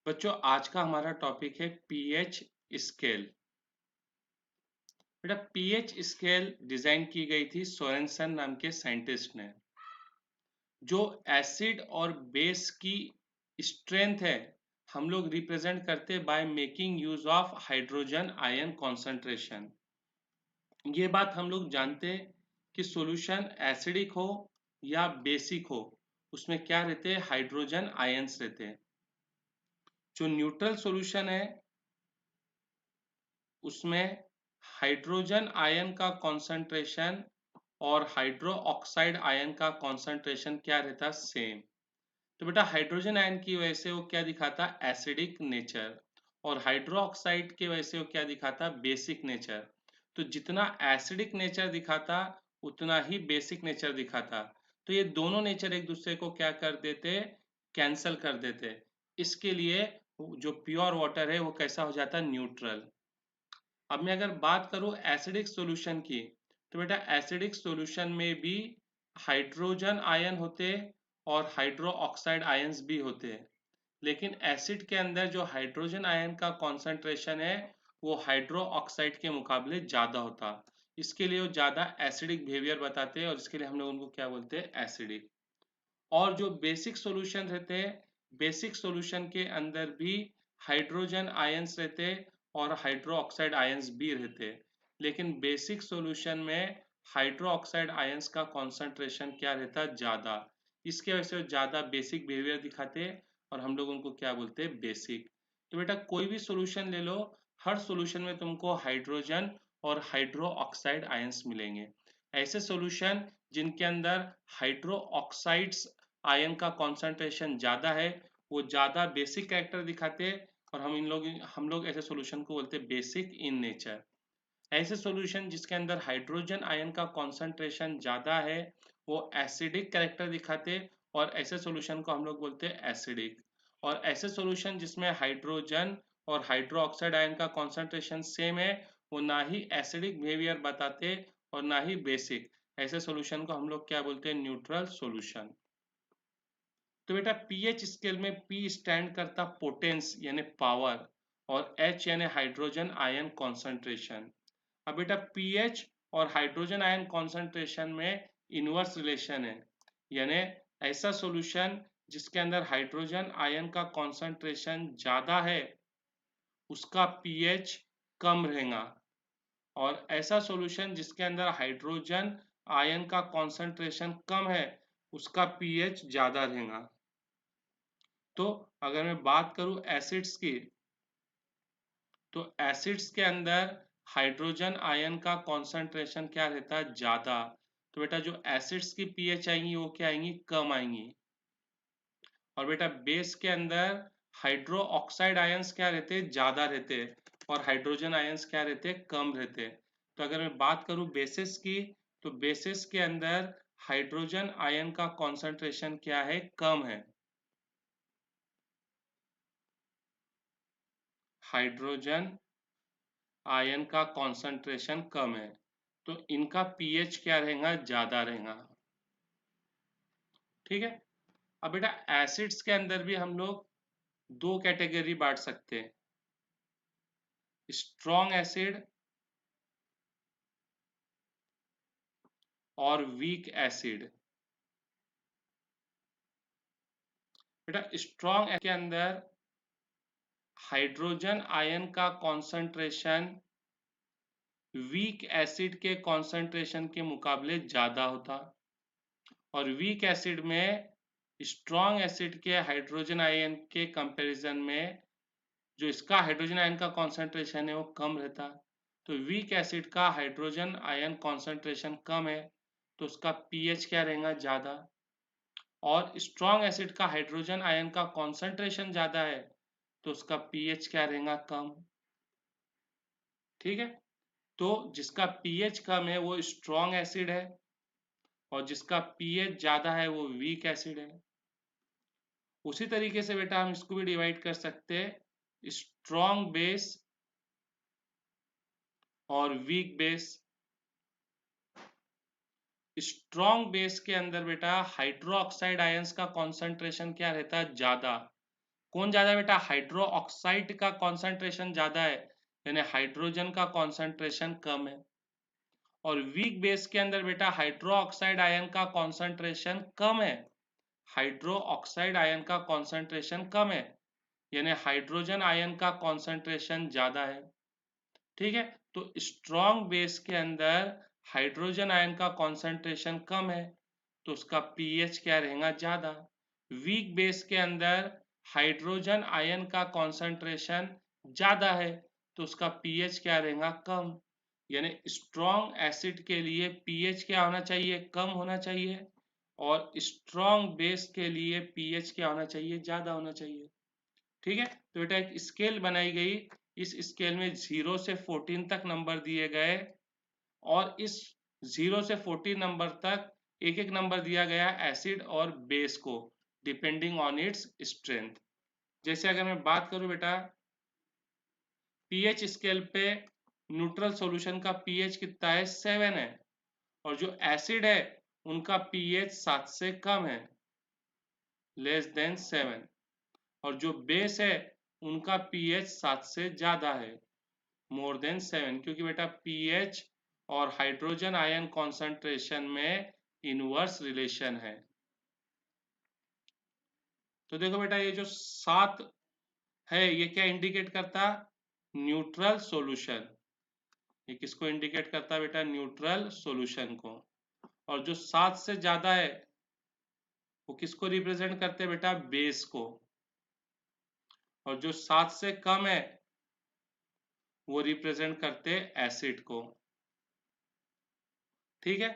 बच्चों आज का हमारा टॉपिक है पीएच स्केल। बेटा पीएच स्केल डिजाइन की गई थी सोरेनसन नाम के साइंटिस्ट ने। जो एसिड और बेस की स्ट्रेंथ है हम लोग रिप्रेजेंट करते by making use of hydrogen ion concentration. ये बात हम लोग जानते हैं कि सॉल्यूशन एसिडिक हो या बेसिक हो उसमें क्या रहते हैं, हाइड्रोजन आयंस रहते हैं। जो न्यूट्रल सॉल्यूशन है उसमें हाइड्रोजन आयन का कॉन्सेंट्रेशन और हाइड्रो ऑक्साइड आयन का कॉन्सेंट्रेशन क्या रहता, सेम। तो बेटा हाइड्रोजन आयन की वजह से वो क्या दिखाता, एसिडिक नेचर, और हाइड्रो ऑक्साइड की वजह से वो क्या दिखाता, बेसिक नेचर। तो जितना एसिडिक नेचर दिखाता उतना ही बेसिक नेचर दिखाता। तो ये दोनों नेचर एक दूसरे को क्या कर देते, कैंसल कर देते। इसके लिए जो प्योर वाटर है वो कैसा हो जाता, न्यूट्रल। अब मैं अगर बात करूं एसिडिक सॉल्यूशन की, तो बेटा एसिडिक सॉल्यूशन में भी हाइड्रोजन आयन होते और हाइड्रो ऑक्साइड आयंस भी होते हैं। लेकिन एसिड के अंदर जो हाइड्रोजन आयन का कॉन्सेंट्रेशन है वो हाइड्रो ऑक्साइड के मुकाबले ज़्यादा होता। इसके लिए वो ज़्यादा एसिडिक बिहेवियर बताते हैं और इसके लिए हम लोग उनको क्या बोलते हैं, एसिडिक। और जो बेसिक सॉल्यूशन रहते हैं, बेसिक सॉल्यूशन के अंदर भी हाइड्रोजन आयंस रहते और हाइड्रो ऑक्साइड आयंस भी रहते। लेकिन बेसिक सॉल्यूशन में हाइड्रो ऑक्साइड आयंस का कॉन्सेंट्रेशन क्या रहता, ज़्यादा। इसके वजह से ज़्यादा बेसिक बिहेवियर दिखाते और हम लोग उनको क्या बोलते हैं, बेसिक। तो बेटा कोई भी सॉल्यूशन ले लो, हर सॉल्यूशन में तुमको हाइड्रोजन और हाइड्रो ऑक्साइड आयंस मिलेंगे। ऐसे सॉल्यूशन जिनके अंदर हाइड्रो ऑक्साइड्स आयन का कॉन्सेंट्रेशन ज़्यादा है वो ज़्यादा बेसिक कैरेक्टर दिखाते हैं और हम लोग ऐसे सॉल्यूशन को बोलते हैं बेसिक इन नेचर। ऐसे सॉल्यूशन जिसके अंदर हाइड्रोजन आयन का कॉन्सेंट्रेशन ज़्यादा है वो एसिडिक कैरेक्टर दिखाते और ऐसे सॉल्यूशन को हम लोग बोलते हैं एसिडिक। और ऐसे सॉल्यूशन जिसमें हाइड्रोजन और हाइड्रो ऑक्साइड आयन का कॉन्सेंट्रेशन सेम है वो ना ही एसिडिक बिहेवियर बताते और ना ही बेसिक। ऐसे सॉल्यूशन को हम लोग क्या बोलते हैं, न्यूट्रल सॉल्यूशन। तो बेटा पीएच स्केल में पी स्टैंड करता पोटेंस यानी पावर और एच यानी हाइड्रोजन आयन कॉन्सेंट्रेशन। अब बेटा पीएच और हाइड्रोजन आयन कॉन्सेंट्रेशन में इनवर्स रिलेशन है, यानी ऐसा सॉल्यूशन जिसके अंदर हाइड्रोजन आयन का कॉन्सेंट्रेशन ज़्यादा है उसका पीएच कम रहेगा, और ऐसा सॉल्यूशन जिसके अंदर हाइड्रोजन आयन का कॉन्सेंट्रेशन कम है उसका पीएच ज़्यादा रहेगा। तो अगर मैं बात करूं एसिड्स की, तो एसिड्स के अंदर हाइड्रोजन आयन का कॉन्सेंट्रेशन क्या रहता है, ज़्यादा। तो बेटा जो एसिड्स की पीएच आएंगी वो क्या आएंगी, कम आएंगी। और बेटा बेस के अंदर हाइड्रो ऑक्साइड आयंस क्या रहते हैं, ज़्यादा रहते हैं, और हाइड्रोजन आयंस क्या रहते हैं, कम रहते हैं। तो अगर मैं बात करूं बेसिस की, तो बेसिस के अंदर हाइड्रोजन आयन का कॉन्सेंट्रेशन क्या है, कम है। हाइड्रोजन आयन का कॉन्सेंट्रेशन कम है तो इनका पीएच क्या रहेगा, ज़्यादा रहेगा। ठीक है। अब बेटा एसिड्स के अंदर भी हम लोग दो कैटेगरी बांट सकते हैं, स्ट्रॉन्ग एसिड और वीक एसिड। बेटा स्ट्रॉन्ग के अंदर हाइड्रोजन आयन का कॉन्सेंट्रेशन वीक एसिड के कॉन्सेंट्रेशन के मुकाबले ज़्यादा होता, और वीक एसिड में स्ट्रॉन्ग एसिड के हाइड्रोजन आयन के कंपैरिजन में जो इसका हाइड्रोजन आयन का कॉन्सेंट्रेशन है वो कम रहता। तो वीक एसिड का हाइड्रोजन आयन कॉन्सेंट्रेशन कम है तो उसका पीएच क्या रहेगा, ज़्यादा। और स्ट्रॉन्ग एसिड का हाइड्रोजन आयन का कॉन्सेंट्रेशन ज़्यादा है तो उसका पीएच क्या रहेगा, कम। ठीक है। तो जिसका पीएच कम है वो स्ट्रॉन्ग एसिड है और जिसका पीएच ज़्यादा है वो वीक एसिड है। उसी तरीके से बेटा हम इसको भी डिवाइड कर सकते हैं, स्ट्रॉन्ग बेस और वीक बेस। स्ट्रॉन्ग बेस के अंदर बेटा हाइड्रो ऑक्साइड आयंस का कॉन्सेंट्रेशन क्या रहता है, ज़्यादा। कौन ज्यादा है बेटा? हाइड्रो ऑक्साइड का कॉन्सेंट्रेशन ज्यादा है, यानी हाइड्रोजन का कॉन्सेंट्रेशन कम है। और वीक बेस के अंदर बेटा हाइड्रो ऑक्साइड आयन का कॉन्सेंट्रेशन कम है, हाइड्रो ऑक्साइड आयन का कॉन्सेंट्रेशन कम है, यानी हाइड्रोजन आयन का कॉन्सेंट्रेशन ज्यादा है। ठीक है, तो स्ट्रॉन्ग बेस के अंदर हाइड्रोजन आयन का कॉन्सेंट्रेशन कम है, तो उसका पीएच क्या रहेगा? ज्यादा। वीक बेस के अंदर हाइड्रोजन आयन का कॉन्सेंट्रेशन ज्यादा है, तो उसका पीएच क्या रहेगा? कम। यानी स्ट्रॉन्ग एसिड के लिए पीएच क्या होना चाहिए? कम होना चाहिए, और स्ट्रॉन्ग बेस के लिए पीएच क्या होना चाहिए? ज्यादा होना चाहिए। ठीक है, तो बेटा एक स्केल बनाई गई, इस स्केल में 0 से 14 तक नंबर दिए गए, और इस 0 से 14 नंबर तक एक एक नंबर दिया गया एसिड और बेस को, डिपेंडिंग ऑन इट्स स्ट्रेंथ। जैसे अगर मैं बात करूं बेटा, पीएच स्केल पे न्यूट्रल सॉल्यूशन का पीएच कितना है? 7 है, और जो एसिड है उनका पीएच 7 से कम है, लेस देन 7। और जो बेस है उनका पीएच 7 से ज्यादा है, मोर देन 7, क्योंकि बेटा पीएच और हाइड्रोजन आयन कॉन्सेंट्रेशन में इनवर्स रिलेशन है। तो देखो बेटा ये जो 7 है ये क्या इंडिकेट करता? Neutral solution. ये किसको इंडिकेट करता बेटा? न्यूट्रल सॉल्यूशन को। और जो 7 से ज्यादा है वो किसको रिप्रेजेंट करते हैं बेटा? बेस को। और जो 7 से कम है वो रिप्रेजेंट करते हैं एसिड को। ठीक है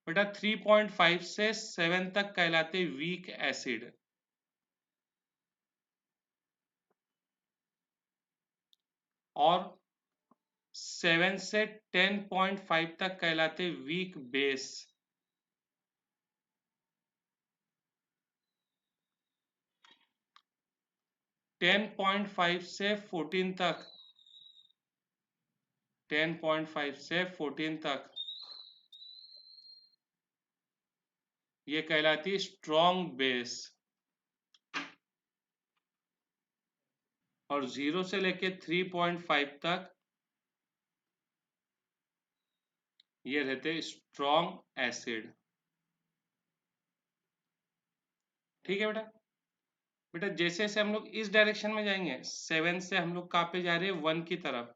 बेटा, 3.5 से 7 तक कहलाते वीक एसिड, और 7 से 10.5 तक कहलाते वीक बेस। 10.5 से 14 तक, 10.5 से 14 तक ये कहलाती स्ट्रॉन्ग बेस, और 0 से लेके 3.5 तक ये रहते स्ट्रॉन्ग एसिड। ठीक है बेटा। बेटा जैसे जैसे हम लोग इस डायरेक्शन में जाएंगे, 7 से हम लोग कहाँ पे जा रहे हैं? 1 की तरफ।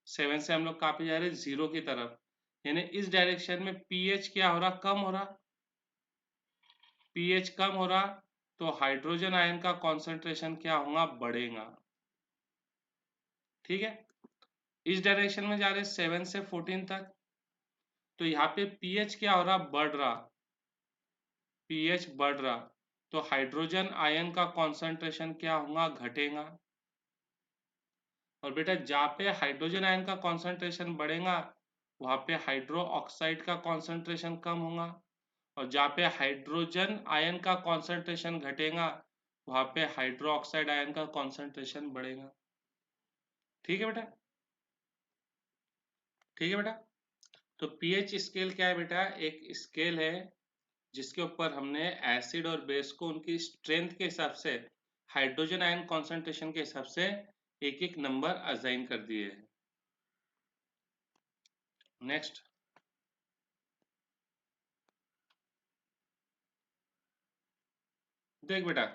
7 से हम लोग कहाँ पे जा रहे हैं? 0 की तरफ। यानी इस डायरेक्शन में पीएच क्या हो रहा? कम हो रहा। पीएच कम हो रहा, तो हाइड्रोजन आयन का कॉन्सेंट्रेशन क्या होगा? बढ़ेगा। ठीक है, इस डायरेक्शन में जा रहे 7 से 14 तक, तो यहाँ पे पीएच क्या हो रहा? बढ़ रहा। पीएच बढ़ रहा, तो हाइड्रोजन आयन का कॉन्सेंट्रेशन क्या होगा? घटेगा। और बेटा जहाँ पे हाइड्रोजन आयन का कॉन्सेंट्रेशन बढ़ेगा वहाँ पे हाइड्रो ऑक्साइड का कॉन्सेंट्रेशन कम होगा, और जहाँ पे हाइड्रोजन आयन का कॉन्सेंट्रेशन घटेगा वहाँ पे हाइड्रो ऑक्साइड आयन का कॉन्सेंट्रेशन बढ़ेगा। ठीक है बेटा। ठीक है बेटा, तो पीएच स्केल क्या है बेटा? एक स्केल है जिसके ऊपर हमने एसिड और बेस को उनकी स्ट्रेंथ के हिसाब से, हाइड्रोजन आयन कॉन्सेंट्रेशन के हिसाब से एक एक नंबर असाइन कर दिए हैं। नेक्स्ट, देख बेटा,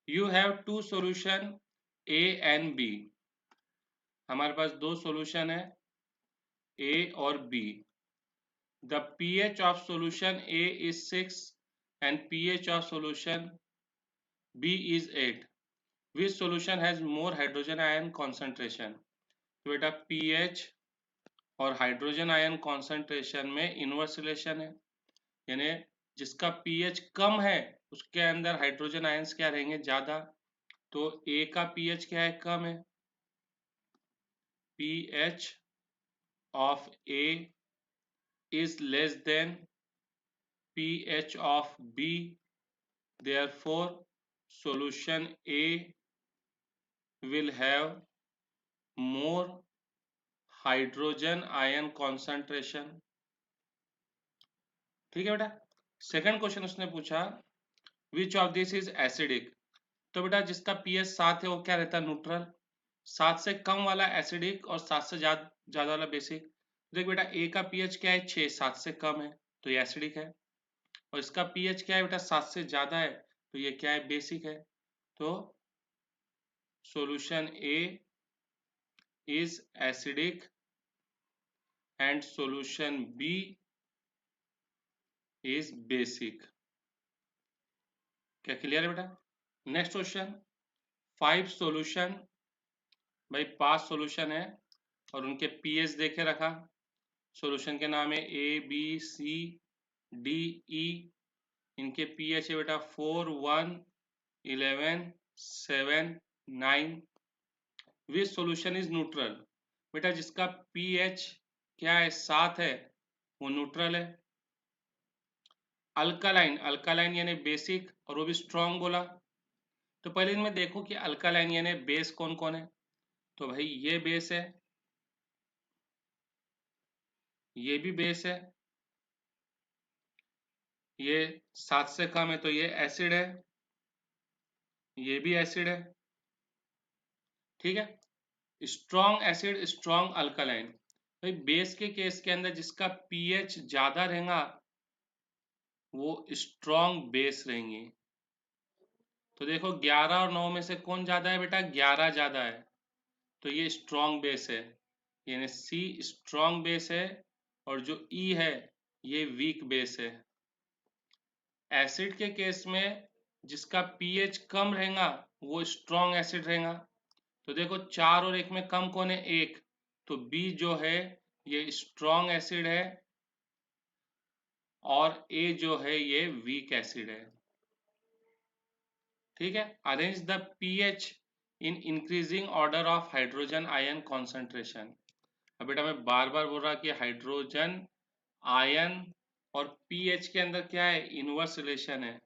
you have two solution A and B. हमारे पास दो सॉल्यूशन है, ए और B. The pH of solution A is 6 and pH of solution B is 8. Which solution has more hydrogen ion concentration? तो बेटा pH और हाइड्रोजन आयन कॉन्सेंट्रेशन में inverse relation है, यानी जिसका pH कम है उसके अंदर हाइड्रोजन आयंस क्या रहेंगे? ज्यादा। तो A का pH क्या है? कम है। pH of A is less than pH of B, therefore solution A will have more hydrogen ion concentration। ठीक है बेटा। सेकंड क्वेश्चन उसने पूछा, which of this is acidic. तो बेटा जिसका पीएच 7 है वो क्या रहता है, न्यूट्रल। 7 से कम वाला एसिडिक और 7 से ज्यादा वाला बेसिक। देख बेटा ए का पीएच क्या है, 6, 7 से कम है तो ये एसिडिक है। और इसका पीएच क्या है बेटा, 7 से ज्यादा है तो ये क्या है, बेसिक है। तो solution A is acidic and solution B is basic. क्या क्लियर है बेटा? नेक्स्ट क्वेश्चन, 5 सॉल्यूशन, भाई 5 सॉल्यूशन है और उनके पीएच देखे रखा। सॉल्यूशन के नाम है A B C D E. इनके पीएच है बेटा 4, 1, 11, 7, 9। विच सॉल्यूशन इज न्यूट्रल? बेटा जिसका पीएच क्या है, 7 है, वो न्यूट्रल है। अल्कालाइन, अल्कालाइन यानी बेसिक और वो भी स्ट्रॉन्ग बोला। तो पहले इनमें देखो कि अल्कालाइन यानी बेस कौन कौन है। तो भाई ये बेस है, ये भी बेस है, ये 7 से कम है तो ये एसिड है, ये भी एसिड है। ठीक है, स्ट्रॉन्ग एसिड, स्ट्रॉन्ग अल्कालाइन। भाई बेस के केस के अंदर जिसका पीएच ज्यादा रहेगा वो स्ट्रॉन्ग बेस रहेंगे। तो देखो 11 और 9 में से कौन ज्यादा है बेटा, 11 ज्यादा है तो ये स्ट्रॉन्ग बेस है, यानी सी स्ट्रॉन्ग बेस है। और जो ई है ये वीक बेस है। एसिड के केस में जिसका पीएच कम रहेगा वो स्ट्रॉन्ग एसिड रहेगा। तो देखो 4 और 1 में कम कौन है, 1, तो बी जो है ये स्ट्रॉन्ग एसिड है और ए जो है ये वीक एसिड है। ठीक है, arrange the pH in increasing order of hydrogen ion concentration. अब बेटा मैं बार बार बोल रहा कि हाइड्रोजन आयन और पीएच के अंदर क्या है, इनवर्स रिलेशन है।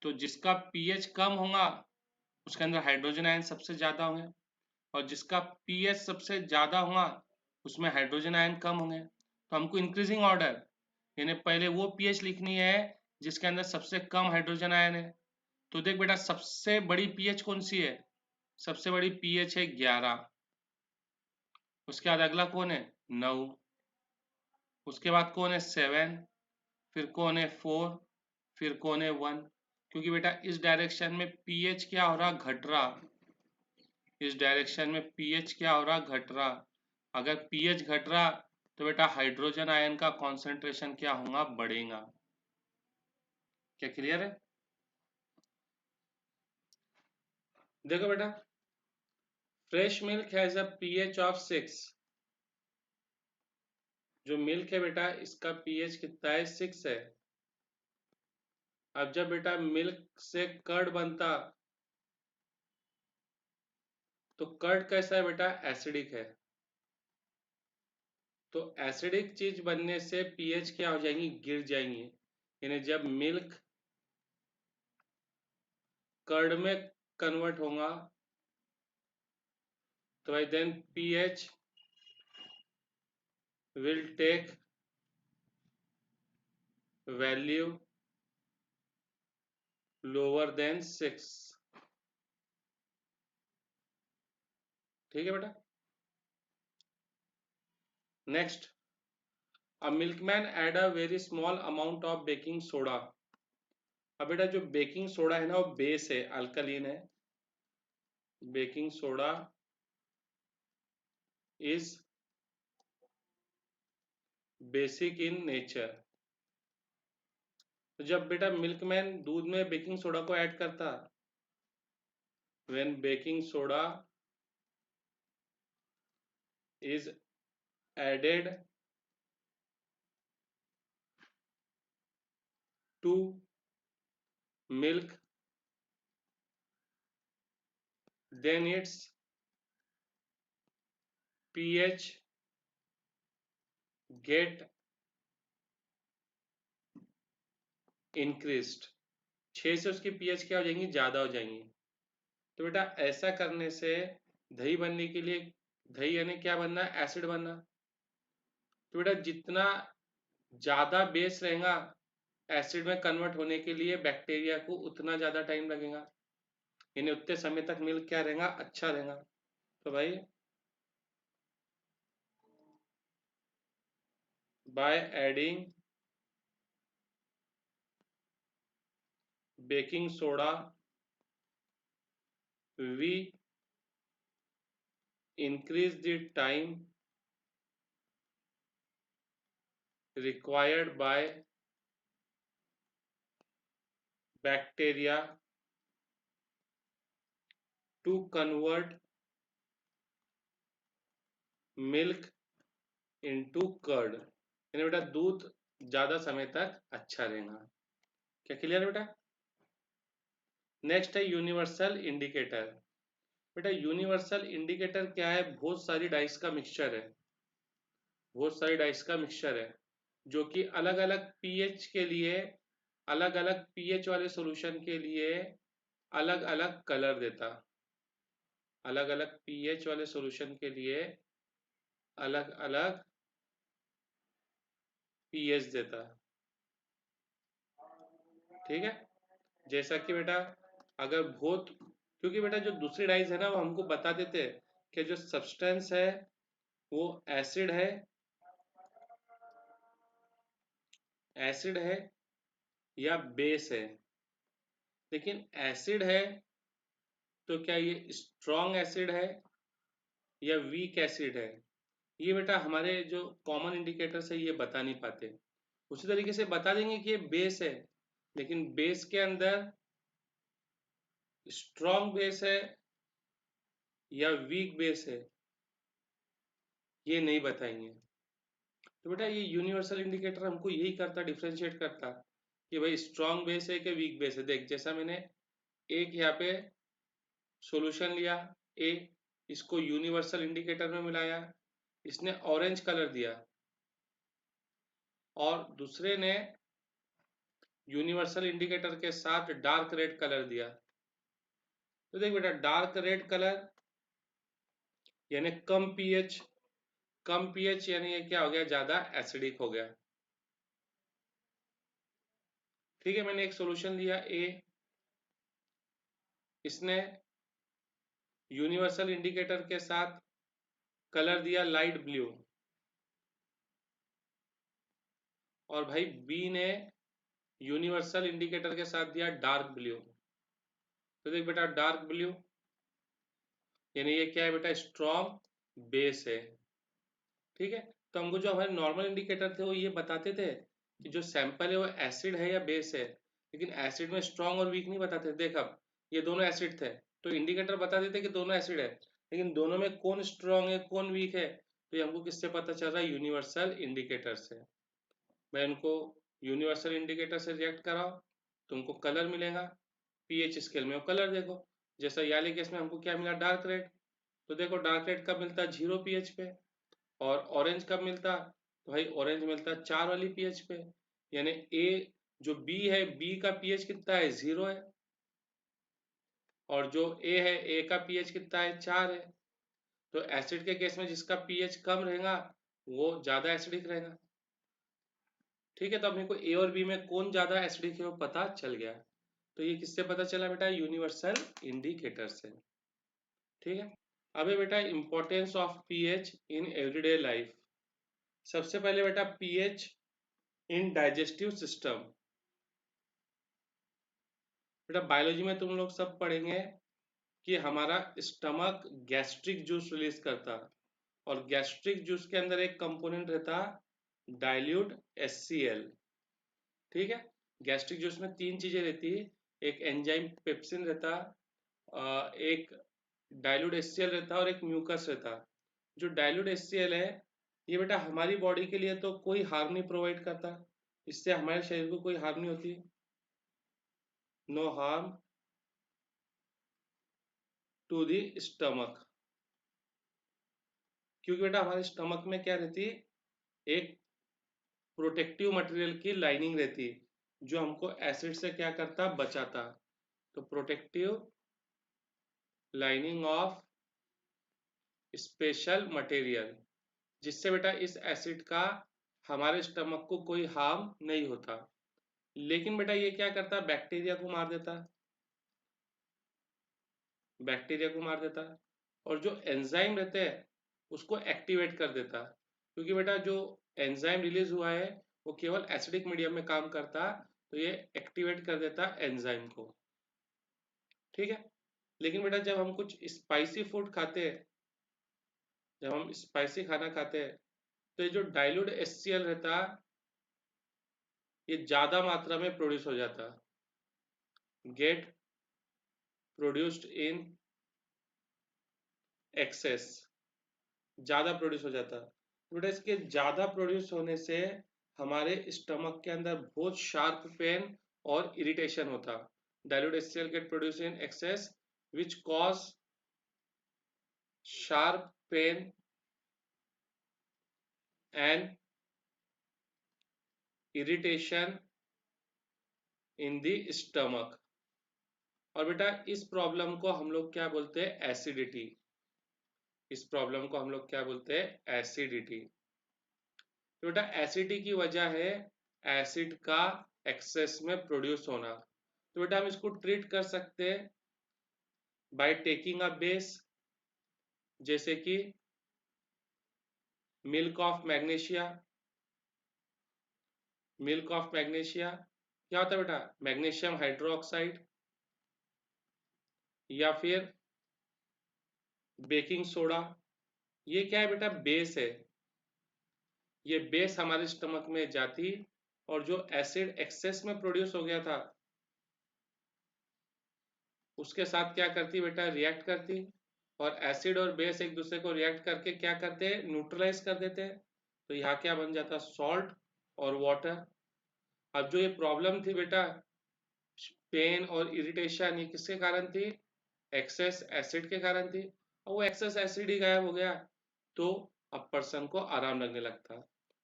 तो जिसका पीएच कम होगा उसके अंदर हाइड्रोजन आयन सबसे ज्यादा होंगे, और जिसका पीएच सबसे ज्यादा होगा उसमें हाइड्रोजन आयन कम होंगे। तो हमको इंक्रीजिंग ऑर्डर यानी पहले वो पीएच लिखनी है जिसके अंदर सबसे कम हाइड्रोजन आयन है। तो देख बेटा सबसे बड़ी पीएच कौन सी है, सबसे बड़ी पीएच है 11। उसके बाद अगला कौन है, 9। उसके बाद कौन है, 7। फिर कौन है, 4। फिर कौन है, 1। क्योंकि बेटा इस डायरेक्शन में पीएच क्या हो रहा, घट रहा। इस डायरेक्शन में पीएच क्या हो रहा, घट रहा। अगर पीएच घट रहा तो बेटा हाइड्रोजन आयन का कॉन्सेंट्रेशन क्या होगा, बढ़ेगा। क्या क्लियर है? देखो बेटा, fresh milk has a pH of 6। जो मिल्क है बेटा इसका पीएच कितना है, 6 है। अब जब बेटा मिल्क से कर्ड बनता तो कर्ड कैसा है बेटा, एसिडिक है। तो एसिडिक चीज बनने से पीएच क्या हो जाएंगी, गिर जाएंगी। यानी जब मिल्क कर्ड में कन्वर्ट होगा तो भाई then pH will take value lower than 6। ठीक है बेटा। Next, a milkman add a very small amount of baking soda. अब बेटा जो बेकिंग सोडा है ना वो बेस है, अल्कलीन है। Baking soda is basic in nature. तो जब बेटा मिल्कमैन दूध में बेकिंग सोडा को ऐड करता, when baking soda is added to milk, then its pH get increased। 6 से उसकी पीएच क्या हो जाएंगी, ज्यादा हो जाएंगी। तो बेटा ऐसा करने से दही बनने के लिए, दही यानी क्या बनना, एसिड बनना। तो बेटा जितना ज्यादा बेस रहेगा एसिड में कन्वर्ट होने के लिए बैक्टीरिया को उतना ज़्यादा टाइम लगेगा, यानी उतने समय तक मिल्क क्या रहेगा, अच्छा रहेगा। तो भाई by adding baking soda we increase the time required by bacteria to convert milk into curd। यानी बेटा दूध ज़्यादा समय तक अच्छा रहेगा। क्या क्लियर है बेटा? नेक्स्ट है यूनिवर्सल इंडिकेटर। बेटा यूनिवर्सल इंडिकेटर क्या है? बहुत सारी डाइस का मिक्सचर है, बहुत सारी डाइस का मिक्सचर है जो कि अलग अलग पीएच के लिए, अलग अलग पीएच वाले सॉल्यूशन के लिए अलग अलग कलर देता, अलग अलग पीएच वाले सॉल्यूशन के लिए अलग अलग पीएच देता। ठीक है, जैसा कि बेटा अगर बहुत, क्योंकि बेटा जो दूसरी डाइज है ना वो हमको बता देते हैं कि जो सब्सटेंस है वो एसिड है, एसिड है या बेस है। लेकिन एसिड है तो क्या ये स्ट्रॉन्ग एसिड है या वीक एसिड है, ये बेटा हमारे जो कॉमन इंडिकेटर्स है ये बता नहीं पाते। उसी तरीके से बता देंगे कि ये बेस है, लेकिन बेस के अंदर स्ट्रॉन्ग बेस है या वीक बेस है ये नहीं बताएंगे। तो बेटा ये यूनिवर्सल इंडिकेटर हमको यही करता, डिफ्रेंशिएट करता कि भाई स्ट्रॉन्ग बेस है कि वीक बेस है। देख जैसा मैंने एक यहाँ पे सॉल्यूशन लिया ए, इसको यूनिवर्सल इंडिकेटर में मिलाया, इसने ऑरेंज कलर दिया, और दूसरे ने यूनिवर्सल इंडिकेटर के साथ डार्क रेड कलर दिया। तो देख बेटा डार्क रेड कलर यानी कम पीएच, कम पीएच यानी ये क्या हो गया, ज्यादा एसिडिक हो गया। ठीक है, मैंने एक सॉल्यूशन लिया ए, इसने यूनिवर्सल इंडिकेटर के साथ कलर दिया लाइट ब्लू, और भाई बी ने यूनिवर्सल इंडिकेटर के साथ दिया डार्क ब्लू। तो देख बेटा डार्क ब्लू यानी ये क्या है बेटा, स्ट्रॉन्ग बेस है। ठीक है, तो हमको जो हमारे नॉर्मल इंडिकेटर थे वो ये बताते थे कि जो सैंपल है वो एसिड है या बेस है, लेकिन एसिड में स्ट्रॉन्ग और वीक नहीं बताते। देख अब ये दोनों एसिड थे तो इंडिकेटर बता देते कि दोनों एसिड है, लेकिन दोनों में कौन स्ट्रॉन्ग है कौन वीक है, तो ये हमको किससे पता चल रहा है, यूनिवर्सल इंडिकेटर से। मैं इनको यूनिवर्सल इंडिकेटर से रिएक्ट कराओ, तुमको कलर मिलेगा, पीएच स्केल में वो कलर देखो। जैसा याली केस में हमको क्या मिला, डार्क रेड। तो देखो डार्क रेड कब मिलता है, 0 पीएच पे, और ऑरेंज कब मिलता, तो भाई ऑरेंज मिलता है 4 वाली पीएच पे। यानी ए जो बी है, बी का पीएच कितना है, 0 है, और जो ए है, ए का पीएच कितना है, 4 है। तो एसिड के केस में जिसका पीएच कम रहेगा वो ज्यादा एसिडिक रहेगा। ठीक है, तो अपने को ए और बी में कौन ज्यादा एसिडिक है वो पता चल गया। तो ये किससे पता चला बेटा, यूनिवर्सल इंडिकेटर से। ठीक है, अबे बेटा importance of pH in everyday life. सबसे पहले बेटा पीएच इन डाइजेस्टिव सिस्टम। बेटा बायोलॉजी में तुम लोग सब पढ़ेंगे कि हमारा स्टमक गैस्ट्रिक जूस रिलीज करता, और गैस्ट्रिक जूस के अंदर एक कंपोनेंट रहता डाइल्यूट HCl। ठीक है, गैस्ट्रिक जूस में 3 चीजें रहती, एक एंजाइम पेप्सिन रहता, एक डाइल्यूट HCl रहता और एक म्यूकस रहता। जो डाइल्यूट HCl है ये बेटा हमारी बॉडी के लिए तो कोई हार्म नहीं प्रोवाइड करता, इससे हमारे शरीर को कोई हार्म नहीं होती, no harm to the stomach. क्योंकि बेटा हमारे स्टमक में क्या रहती है, एक प्रोटेक्टिव मटेरियल की लाइनिंग रहती जो हमको एसिड से क्या करता, बचाता। तो protective lining of special material, जिससे बेटा इस एसिड का हमारे स्टमक को कोई हार्म नहीं होता। लेकिन बेटा ये क्या करता है, बैक्टीरिया को मार देता है, बैक्टीरिया को मार देता है, और जो एंजाइम रहते हैं उसको एक्टिवेट कर देता है, क्योंकि बेटा जो एंजाइम रिलीज हुआ है वो केवल एसिडिक मीडियम में काम करता, तो ये एक्टिवेट कर देता एंजाइम को। ठीक है। लेकिन बेटा जब हम कुछ स्पाइसी फूड खाते हैं, जब हम स्पाइसी खाना खाते हैं, तो ये जो डाइल्यूट HCl रहता है ये ज्यादा मात्रा में प्रोड्यूस हो जाता, गेट प्रोड्यूस्ड इन एक्सेस, ज्यादा प्रोड्यूस हो जाता। बेटा इसके ज्यादा प्रोड्यूस होने से हमारे स्टमक के अंदर बहुत शार्प पेन और इरिटेशन होता। Dilute HCl get produce in excess which cause sharp pain and irritation in the stomach. और बेटा इस प्रॉब्लम को हम लोग क्या बोलते हैं, एसिडिटी। इस प्रॉब्लम को हम लोग क्या बोलते हैं, एसिडिटी। तो बेटा एसिडिटी की वजह है एसिड का एक्सेस में प्रोड्यूस होना। तो बेटा हम इसको ट्रीट कर सकते हैं बाय टेकिंग अ बेस, जैसे कि milk of magnesia. Milk of magnesia क्या होता है बेटा, मैग्नीशियम हाइड्रोक्साइड, या फिर बेकिंग सोडा। ये क्या है बेटा, बेस है। ये बेस हमारे स्टमक में जाती और जो एसिड एक्सेस में प्रोड्यूस हो गया था उसके साथ क्या करती बेटा, रिएक्ट करती, और एसिड और बेस एक दूसरे को रिएक्ट करके क्या करते हैं, न्यूट्रलाइज कर देते हैं। तो यहाँ क्या बन जाता, सॉल्ट और वाटर। अब जो ये प्रॉब्लम थी बेटा, पेन और इरिटेशन, ये किसके कारण थी, एक्सेस एसिड के कारण थी। और वो एक्सेस एसिड ही गायब हो गया तो अब पर्सन को आराम लगने लगता।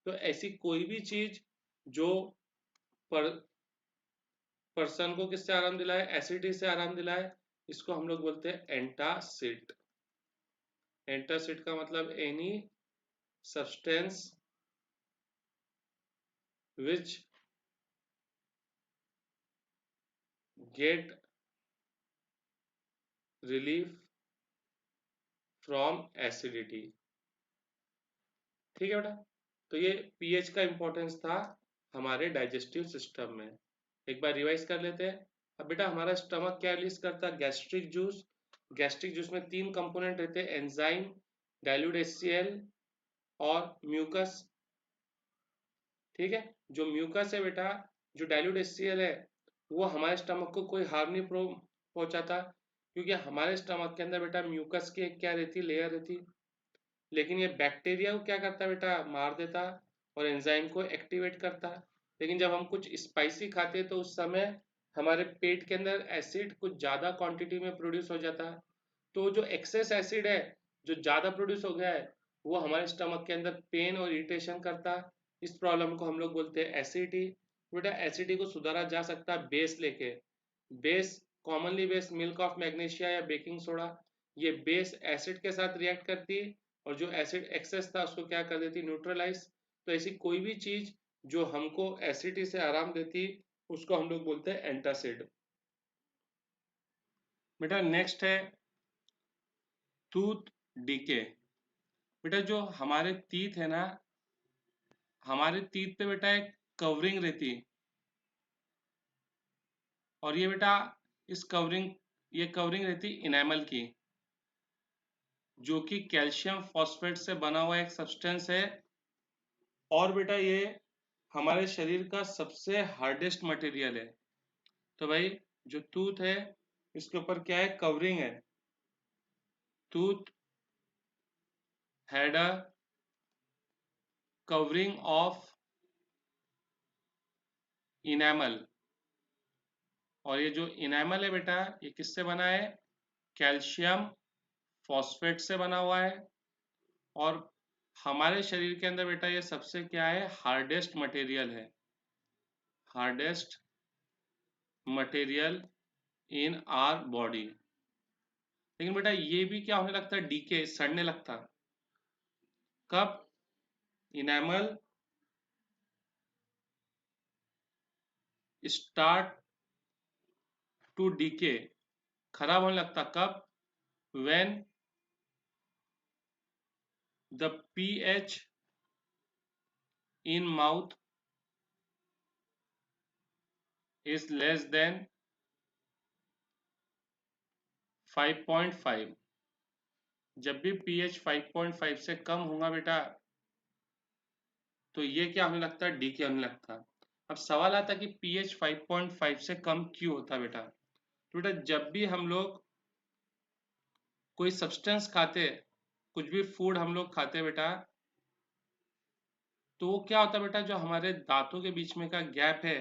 तो ऐसी कोई भी चीज जो पर पर्सन को किससे आराम दिलाए, एसिडिटी से आराम दिलाए, इसको हम लोग बोलते हैं एंटासिड। एंटासिड का मतलब any substance which get relief from acidity. ठीक है बेटा। तो ये पीएच का इंपॉर्टेंस था हमारे डाइजेस्टिव सिस्टम में। एक बार रिवाइज कर लेते हैं। अब बेटा हमारा स्टमक क्या रिलीज करता है, गैस्ट्रिक जूस। गैस्ट्रिक जूस में 3 कंपोनेंट रहते हैं, एंजाइम, डाइल्यूट HCl और म्यूकस। ठीक है। जो म्यूकस है बेटा, जो डाइल्यूट HCl है, वो हमारे स्टमक को कोई हार्म नहीं पहुंचाता, क्योंकि हमारे स्टमक के अंदर बेटा म्यूकस की एक क्या रहती, लेयर रहती। लेकिन ये बैक्टीरिया को क्या करता है बेटा, मार देता और एंजाइम को एक्टिवेट करता। लेकिन जब हम कुछ स्पाइसी खाते हैं तो उस समय हमारे पेट के अंदर एसिड कुछ ज़्यादा क्वांटिटी में प्रोड्यूस हो जाता है। तो जो एक्सेस एसिड है, जो ज़्यादा प्रोड्यूस हो गया है, वो हमारे स्टमक के अंदर पेन और इरिटेशन करता। इस प्रॉब्लम को हम लोग बोलते हैं एसिडिटी। बेटा एसिडिटी को सुधारा जा सकता है बेस लेके। Base, commonly base milk of magnesia या बेकिंग सोडा। ये बेस एसिड के साथ रिएक्ट करती और जो एसिड एक्सेस था उसको क्या कर देती, न्यूट्रलाइज। तो ऐसी कोई भी चीज जो हमको एसिडिटी से आराम देती उसको हम लोग बोलते हैं एंटासिड। बेटा नेक्स्ट है टूथ डीके। बेटा जो हमारे टीथ है ना, हमारे टीथ पे बेटा एक कवरिंग रहती, और ये बेटा इस कवरिंग, ये कवरिंग रहती इनेमल की, जो कि कैल्शियम फॉस्फेट से बना हुआ एक सब्सटेंस है। और बेटा ये हमारे शरीर का सबसे हार्डेस्ट मटेरियल है। तो भाई जो टूथ है इसके ऊपर क्या है, कवरिंग है। Tooth had a covering of enamel, और ये जो इनेमल है बेटा ये किससे बना है, कैल्शियम फॉस्फेट से बना हुआ है। और हमारे शरीर के अंदर बेटा ये सबसे क्या है, हार्डेस्ट मटेरियल है, hardest material in our body. लेकिन बेटा ये भी क्या होने लगता है, डीके, सड़ने लगता। कब, इनेमल स्टार्ट टू डीके, खराब होने लगता कब? When the pH in mouth is less than 5.5। जब भी पीएच 5.5 से कम होगा बेटा, तो ये क्या होने लगता है? डीके होने लगता। अब सवाल आता कि पीएच 5.5 से कम क्यों होता बेटा? तो बेटा जब भी हम लोग कोई सब्सटेंस खाते, कुछ भी फूड हम लोग खाते बेटा, तो वो क्या होता बेटा, जो हमारे दांतों के बीच में का गैप है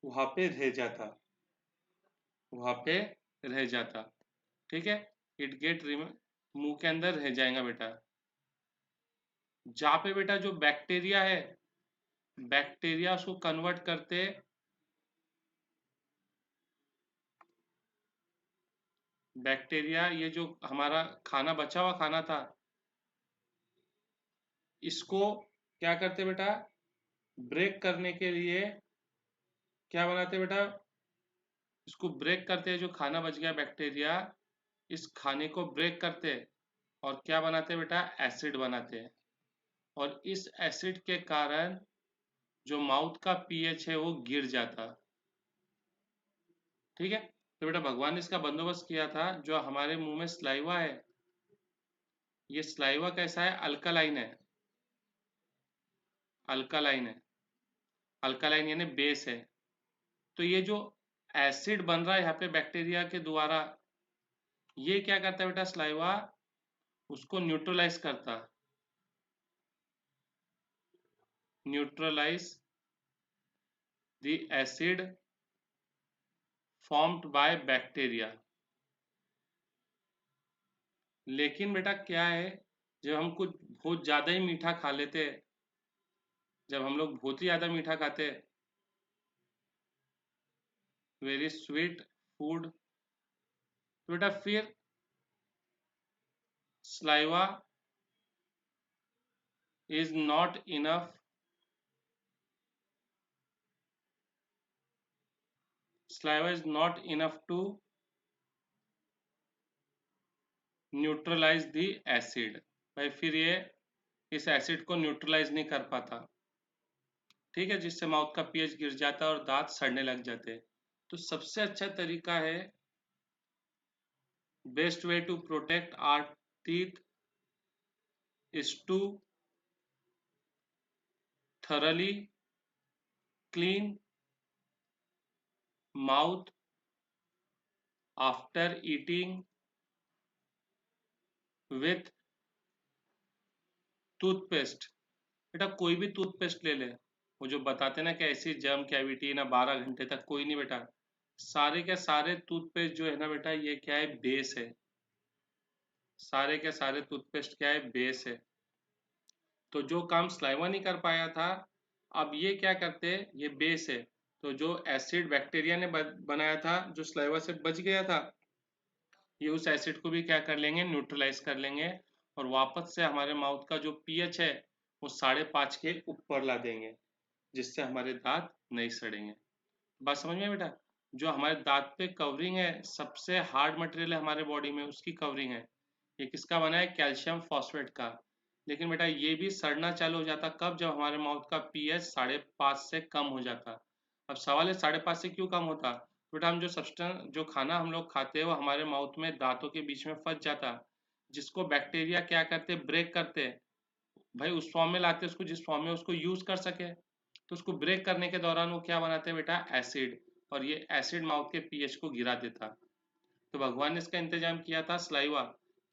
वहां पे रह जाता, वहां पे रह जाता। ठीक है, इट गेट मुंह के अंदर रह जाएगा बेटा। जहाँ पे बेटा जो बैक्टीरिया है, बैक्टीरिया उसको कन्वर्ट करते, बैक्टीरिया ये जो हमारा खाना बचा हुआ खाना था, इसको क्या करते बेटा, ब्रेक करने के लिए क्या बनाते बेटा, इसको ब्रेक करते हैं। जो खाना बच गया बैक्टीरिया, इस खाने को ब्रेक करते और क्या बनाते बेटा, एसिड बनाते हैं। और इस एसिड के कारण जो माउथ का पीएच है वो गिर जाता। ठीक है, तो बेटा भगवान ने इसका बंदोबस्त किया था। जो हमारे मुंह में स्लाइवा है, ये स्लाइवा कैसा है, अल्कालाइन है, अल्कालाइन है, अल्कालाइन यानी बेस है। तो ये जो एसिड बन रहा है यहाँ पे बैक्टीरिया के द्वारा, ये क्या करता है बेटा, स्लाइवा उसको न्यूट्रलाइज करता, neutralise the acid formed by bacteria. लेकिन बेटा क्या है, जब हम कुछ बहुत ज़्यादा ही मीठा खा लेते, जब हम लोग बहुत ही ज़्यादा मीठा खाते, वेरी स्वीट फूड, तो बेटा फिर saliva is not enough, saliva is not enough to neutralise the acid. भाई फिर ये इस एसिड को न्यूट्रलाइज नहीं कर पाता। ठीक है, जिससे माउथ का पीएच गिर जाता है और दांत सड़ने लग जाते हैं। तो सबसे अच्छा तरीका है, best way to protect our teeth is to thoroughly clean mouth after eating with toothpaste. बेटा कोई भी टूथपेस्ट ले ले, वो जो बताते ना कि ऐसी जर्म कैविटी ना 12 घंटे तक, कोई नहीं बेटा। सारे के सारे टूथपेस्ट जो है ना बेटा, ये क्या है, बेस है। सारे के सारे टूथपेस्ट क्या है, बेस है। तो जो काम स्लाइवा नहीं कर पाया था, अब ये क्या करते, ये बेस है। तो जो एसिड बैक्टीरिया ने बनाया था, जो स्लाइवा से बच गया था, ये उस एसिड को भी क्या कर लेंगे, न्यूट्रलाइज कर लेंगे। और वापस से हमारे माउथ का जो पीएच है वो 5.5 के ऊपर ला देंगे, जिससे हमारे दांत नहीं सड़ेंगे। बात समझ में आई बेटा? जो हमारे दांत पे कवरिंग है, सबसे हार्ड मटेरियल है हमारे बॉडी में, उसकी कवरिंग है। ये किसका बना है, कैल्शियम फॉस्फेट का। लेकिन बेटा ये भी सड़ना चालू हो जाता कब, जब हमारे माउथ का पीएच 5.5 से कम हो जाता। अब सवाल है 5.5 से क्यों कम होता? बेटा हम जो सब्सटेंस, जो खाना हम लोग खाते हैं वो हमारे माउथ में दांतों के बीच में फंस जाता, जिसको बैक्टीरिया क्या करते, ब्रेक करते। भाई उस फॉर्म में लाते उसको जिस फॉर्म में उसको यूज कर सके। तो उसको ब्रेक करने के दौरान वो क्या बनाते हैं बेटा, एसिड। और ये एसिड माउथ के पीएच को गिरा देता। तो भगवान ने इसका इंतजाम किया था स्लाइवा,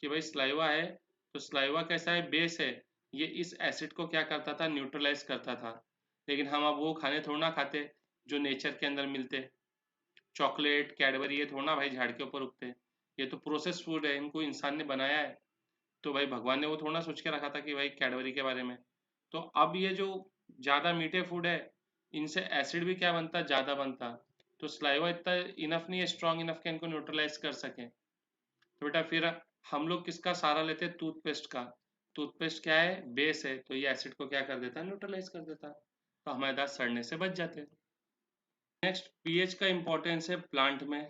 कि भाई स्लाइवा है तो स्लाइवा कैसा है, बेस है। ये इस एसिड को क्या करता था, न्यूट्रलाइज करता था। लेकिन हम अब वो खाने थोड़ा ना खाते जो नेचर के अंदर मिलते। चॉकलेट, कैडबरी, ये थोड़ा ना भाई झाड़ के ऊपर उगते। ये तो प्रोसेस फूड है, इनको इंसान ने बनाया है। तो भाई भगवान ने वो थोड़ा ना सोच के रखा था कि भाई कैडबरी के बारे में। तो अब ये जो ज़्यादा मीठे फूड है, इनसे एसिड भी क्या बनता, ज़्यादा बनता। तो स्लाइवा इतना इनफ नहीं है, स्ट्रॉन्ग इनफ के इनको न्यूट्रलाइज कर सके। तो बेटा फिर हम लोग किसका सहारा लेते हैं, टूथपेस्ट का। टूथपेस्ट क्या है, बेस है, तो ये एसिड को क्या कर देता है, न्यूट्रलाइज कर देता। तो हमारे दांत सड़ने से बच जाते हैं। नेक्स्ट पीएच का इम्पोर्टेंस है प्लांट में।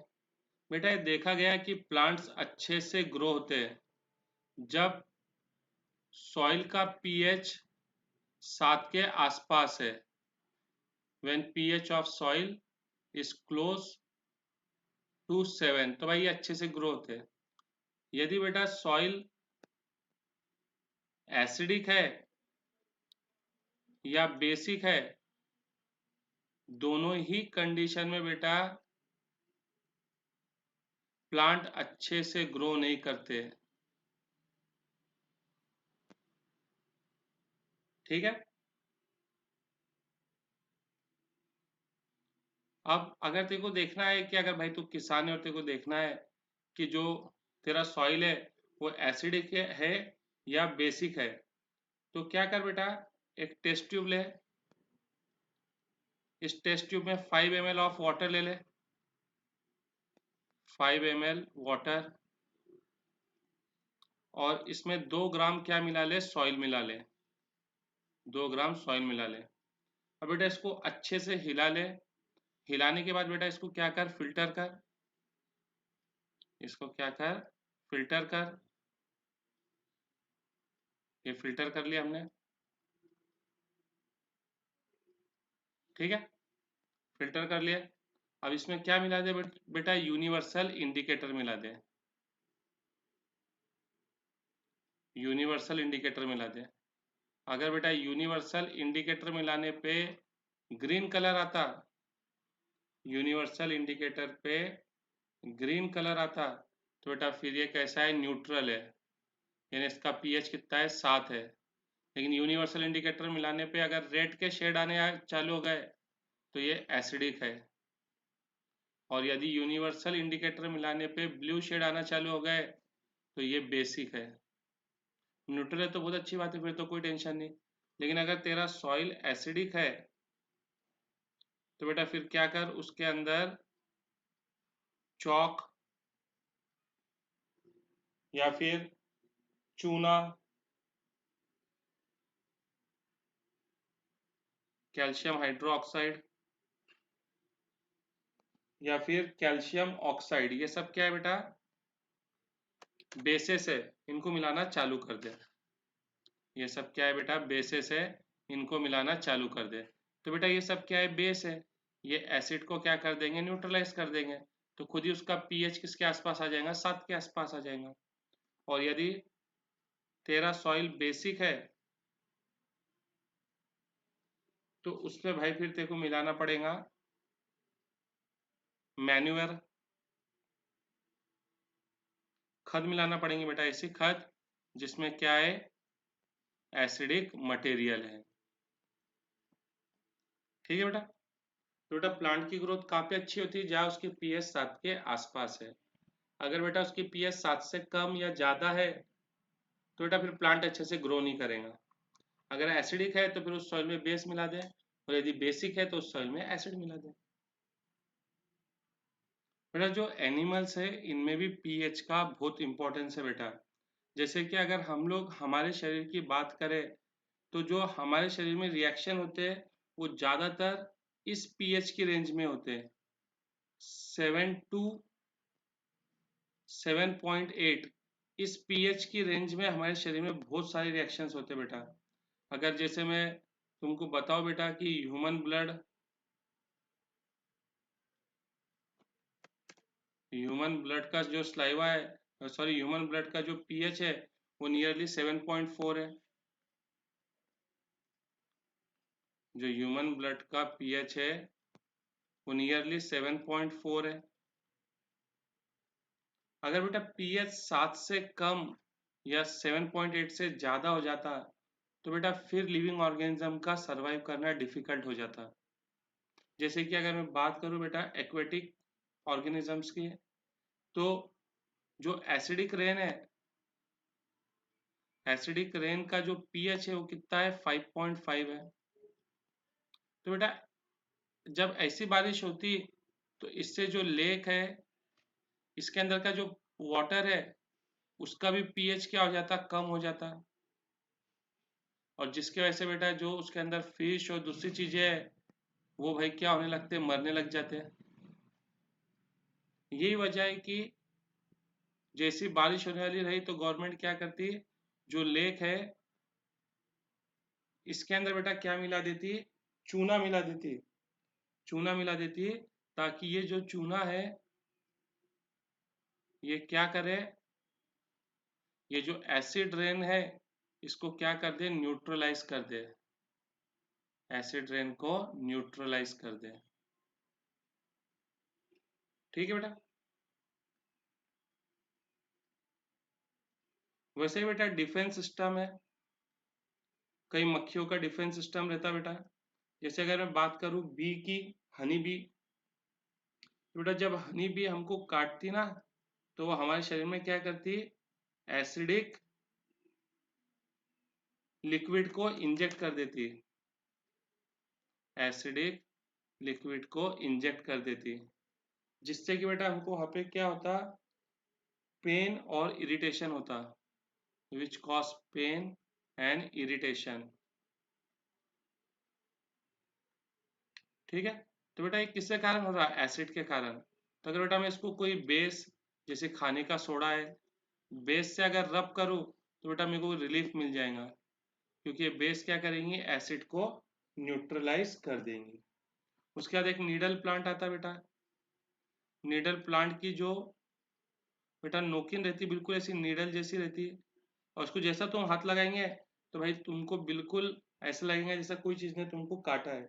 बेटा ये देखा गया है कि प्लांट्स अच्छे से ग्रो होते हैं जब सॉइल का पीएच 7 के आसपास है। When pH of soil is close to 7, तो भाई ये अच्छे से ग्रो होते हैं। यदि बेटा सॉइल एसिडिक है या बेसिक है, दोनों ही कंडीशन में बेटा प्लांट अच्छे से ग्रो नहीं करते। ठीक है। अब अगर तेरे को देखना है कि अगर भाई तू किसान है और तेरे को देखना है कि जो तेरा सॉइल है वो एसिडिक है या बेसिक है, तो क्या कर बेटा, एक टेस्ट ट्यूब ले। इस टेस्ट ट्यूब में 5 ml ऑफ वाटर ले ले। 5 ml वाटर, और इसमें 2 ग्राम क्या मिला ले, सॉइल मिला ले। 2 ग्राम सॉइल मिला ले। अब बेटा इसको अच्छे से हिला ले। हिलाने के बाद बेटा इसको क्या कर, फिल्टर कर। इसको क्या कर, फिल्टर कर। ये फिल्टर कर लिया हमने। ठीक है, फिल्टर कर लिया। अब इसमें क्या मिला दे बेटा, यूनिवर्सल इंडिकेटर मिला दे। यूनिवर्सल इंडिकेटर मिला दे। अगर बेटा यूनिवर्सल इंडिकेटर मिलाने पे ग्रीन कलर आता, यूनिवर्सल इंडिकेटर पे ग्रीन कलर आता, तो बेटा फिर ये कैसा है, न्यूट्रल है, यानी इसका पीएच कितना है, 7 है। लेकिन यूनिवर्सल इंडिकेटर मिलाने पे अगर रेड के शेड आने चालू हो गए तो ये एसिडिक है, और यदि यूनिवर्सल इंडिकेटर मिलाने पे ब्लू शेड आना चालू हो गए तो ये बेसिक है। न्यूट्रल है तो बहुत अच्छी बात है, फिर तो कोई टेंशन नहीं। लेकिन अगर तेरा सॉइल एसिडिक है तो बेटा फिर क्या कर, उसके अंदर चौक या फिर चूना, कैल्शियम हाइड्रोक्साइड या फिर कैल्शियम ऑक्साइड, ये सब क्या है बेटा, बेसिस है, इनको मिलाना चालू कर दे। ये सब क्या है बेटा, बेसिस है, इनको मिलाना चालू कर दे। तो बेटा ये सब क्या है, बेस है। ये एसिड को क्या कर देंगे, न्यूट्रलाइज कर देंगे। तो खुद ही उसका पीएच किसके आसपास आ जाएगा, 7 के आसपास आ जाएगा। और यदि तेरा सॉइल बेसिक है तो उसमें भाई फिर तेरे को मिलाना पड़ेगा मैन्यूअर, खद मिलाना पड़ेंगे बेटा, ऐसी खद जिसमें क्या है, एसिडिक मटेरियल है। ठीक है बेटा। तो बेटा प्लांट की ग्रोथ काफी अच्छी होती है जहाँ उसकी पीएच 7 के आसपास है। अगर बेटा उसकी पीएच 7 से कम या ज्यादा है तो बेटा फिर प्लांट अच्छे से ग्रो नहीं करेगा। अगर एसिडिक है तो फिर उस सॉइल में बेस मिला दे, और यदि बेसिक है तो उस सॉइल में एसिड मिला दे। बेटा जो एनिमल्स है इनमें भी पीएच का बहुत इंपॉर्टेंस है बेटा। जैसे कि अगर हम लोग हमारे शरीर की बात करें तो जो हमारे शरीर में रिएक्शन होते हैं वो ज़्यादातर इस पीएच की रेंज में होते हैं। 7 to 7.8, इस पीएच की रेंज में हमारे शरीर में बहुत सारे रिएक्शंस होते हैं बेटा। अगर जैसे मैं तुमको बताओ बेटा कि ह्यूमन ब्लड का जो स्लाइवा है, सॉरी ह्यूमन ब्लड का जो पीएच है वो नियरली 7.4 है। जो ह्यूमन ब्लड का पीएच है वो नियरली 7.4 है। अगर बेटा पीएच 7 से कम या 7.8 से ज़्यादा हो जाता तो बेटा फिर लिविंग ऑर्गेनिज्म का सरवाइव करना डिफिकल्ट हो जाता। जैसे कि अगर मैं बात करूं बेटा एक्वेटिक ऑर्गेनिजम्स की, तो जो एसिडिक रेन है, एसिडिक रेन का जो पीएच है वो कितना है, 5.5 है। तो बेटा जब ऐसी बारिश होती तो इससे जो लेक है इसके अंदर का जो वाटर है उसका भी पीएच क्या हो जाता, कम हो जाता। और जिसकी वजह से बेटा जो उसके अंदर फिश और दूसरी चीजें है वो भाई क्या होने लगते हैं, मरने लग जाते हैं। यही वजह है कि जैसी बारिश होने वाली रही तो गवर्नमेंट क्या करती है, जो लेक है इसके अंदर बेटा क्या मिला देती है, चूना मिला देती है, चूना मिला देती है, ताकि ये जो चूना है ये क्या करे, ये जो एसिड रेन है इसको क्या कर दे, न्यूट्रलाइज कर दे, एसिड रेन को न्यूट्रलाइज कर दे। ठीक है बेटा। वैसे ही बेटा डिफेंस सिस्टम है, कई मक्खियों का डिफेंस सिस्टम रहता है बेटा। जैसे अगर मैं बात करूं बी की, हनी बी, तो बेटा जब हनी बी हमको काटती ना तो वो हमारे शरीर में क्या करती, एसिडिक लिक्विड को इंजेक्ट कर देती, एसिडिक लिक्विड को इंजेक्ट कर देती, जिससे कि बेटा हमको वहाँ पे क्या होता, पेन और इरिटेशन होता, which cause pain and irritation. ठीक है। तो बेटा ये किसके कारण हो रहा है, एसिड के कारण। तो अगर बेटा मैं इसको कोई बेस, जैसे खाने का सोडा है, बेस से अगर रब करूँ तो बेटा मेरे को रिलीफ मिल जाएगा, क्योंकि ये बेस क्या करेंगी, एसिड को न्यूट्रलाइज कर देंगी। उसके बाद एक नीडल प्लांट आता है बेटा, नीडल प्लांट की जो बेटा नोकिन रहती है बिल्कुल ऐसी नीडल जैसी रहती है, और उसको जैसा तुम हाथ लगाएंगे तो भाई तुमको बिल्कुल ऐसा लगेगा जैसा कोई चीज़ ने तुमको काटा है।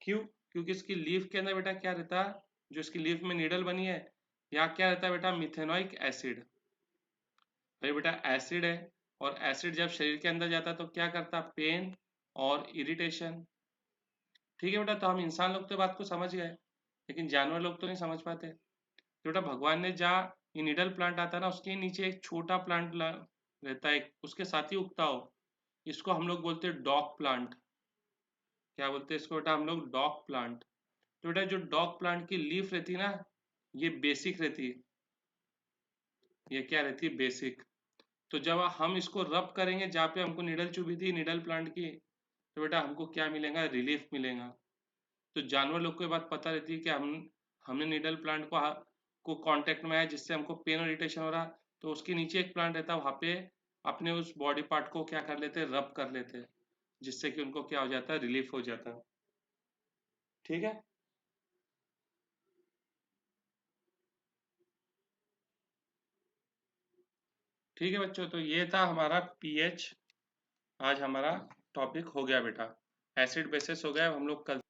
क्यों, क्योंकि इसकी लीफ के अंदर बेटा क्या रहता है, जो इसकी लीफ में नीडल बनी है, यहाँ क्या रहता है बेटा, मिथेनॉइक एसिड। भाई बेटा एसिड है, और एसिड जब शरीर के अंदर जाता है तो क्या करता है, पेन और इरिटेशन। ठीक है बेटा, तो हम इंसान लोग तो बात को समझ गए, लेकिन जानवर लोग तो नहीं समझ पाते। तो बेटा भगवान ने जहाँ ये निडल प्लांट आता है ना, उसके नीचे एक छोटा प्लांट रहता है, उसके साथ ही उगता हो, इसको हम लोग बोलते हैं डॉग प्लांट। क्या बोलते हैं इसको बेटा हम लोग, डॉग प्लांट। तो बेटा जो डॉग प्लांट की लीफ रहती है ना, ये बेसिक रहती है, ये क्या रहती है, बेसिक। तो जब हम इसको रब करेंगे जहाँ पे हमको निडल चुभी थी निडल प्लांट की, तो बेटा हमको क्या मिलेगा, रिलीफ मिलेगा। तो जानवर लोग को ये बात पता रहती है कि हमने निडल प्लांट को कांटेक्ट में आया जिससे हमको पेन और इरिटेशन हो रहा, तो उसके नीचे एक प्लांट रहता है, वहाँ पे अपने उस बॉडी पार्ट को क्या कर लेते हैं, रब कर लेते हैं, जिससे कि उनको क्या हो जाता है, रिलीफ हो जाता है। ठीक है। ठीक है बच्चों, तो ये था हमारा पीएच। आज हमारा टॉपिक हो गया बेटा, एसिड बेसिस हो गया। अब हम लोग कल